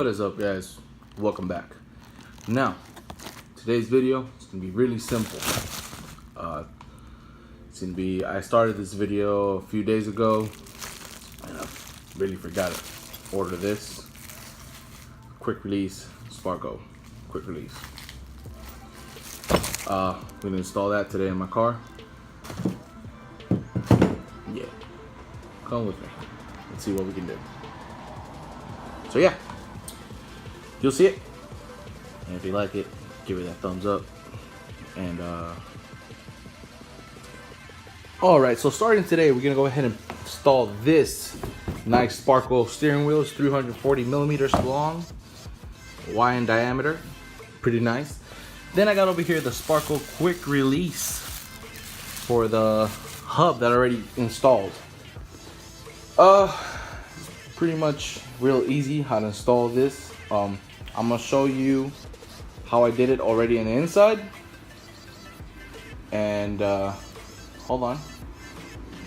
What is up, guys? Welcome back. Now, today's video is gonna be really simple. I started this video a few days ago, and I really forgot to order this quick release Sparko quick release. I'm gonna install that today in my car. Yeah, come with me. Let's see what we can do. So yeah, you'll see it, and if you like it, give it that thumbs up. And all right, so starting today, we're gonna go ahead and install this nice Sparko steering wheel. It's 340 millimeters long, wide in diameter, pretty nice. Then I got over here the Sparko quick release for the hub that I already installed. Pretty much real easy how to install this. I'm gonna show you how I did it already on the inside. And hold on.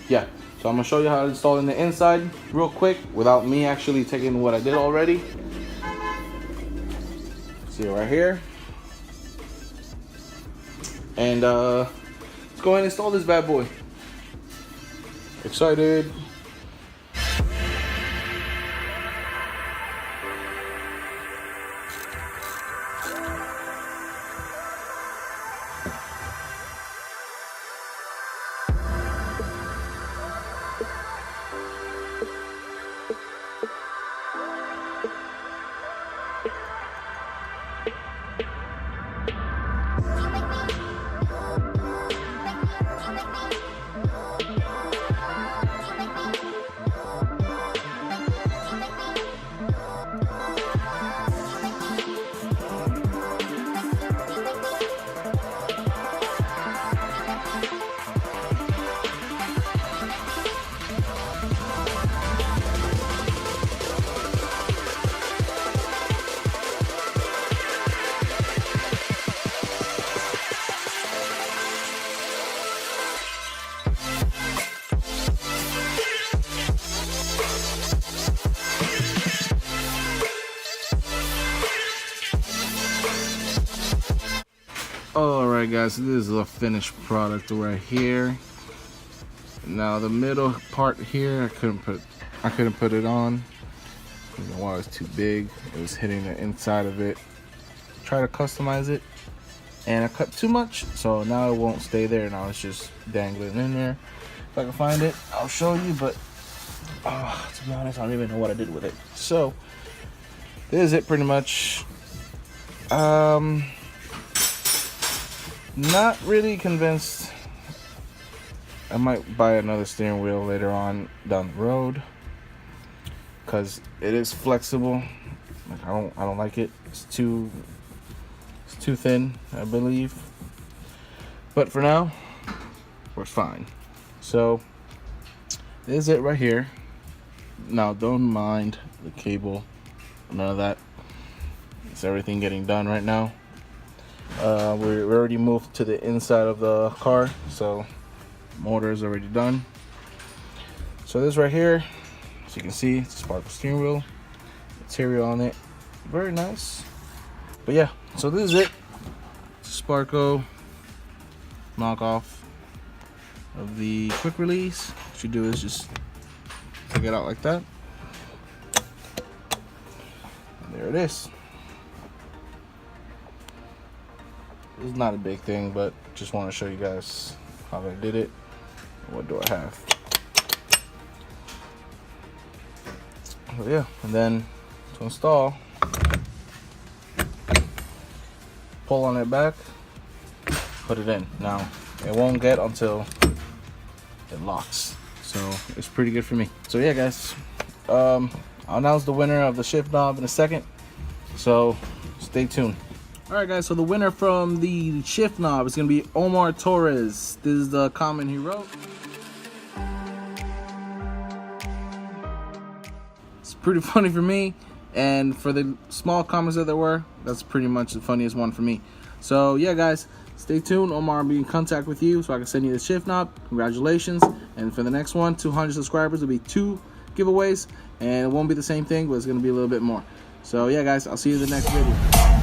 Yeah, so I'm gonna show you how to install in the inside real quick without me actually taking what I did already. See it right here. And let's go ahead and install this bad boy. Excited. Alright guys, so this is a finished product right here. Now the middle part here, I couldn't put it on. The wire was too big. It was hitting the inside of it. Try to customize it, and I cut too much, so now it won't stay there. Now it's just dangling in there. If I can find it, I'll show you, but to be honest, I don't even know what I did with it. So this is it pretty much. Not really convinced. I might buy another steering wheel later on down the road because it is flexible. Like I don't like it. It's too thin, I believe. But for now, we're fine. So this is it right here. Now don't mind the cable, none of that. It's everything getting done right now. We already moved to the inside of the car, so motor is already done. So this right here, as you can see, it's a Sparko steering wheel, material on it, very nice. But yeah, so this is it. Sparko knockoff of the quick release. What you do is just take it out like that, and there it is. It's not a big thing, but just want to show you guys how I did it. What do I have? So yeah, and then to install, pull on it back, put it in. Now it won't get until it locks, so it's pretty good for me. So yeah guys, I'll announce the winner of the shift knob in a second, so stay tuned. Alright guys, so the winner from the shift knob is going to be Omar Torres. This is the comment he wrote. It's pretty funny for me, and for the small comments that there were, that's pretty much the funniest one for me. So yeah guys, stay tuned. Omar will be in contact with you so I can send you the shift knob. Congratulations. And for the next one, 200 subscribers, will be 2 giveaways, and it won't be the same thing, but it's going to be a little bit more. So yeah, guys, I'll see you in the next video.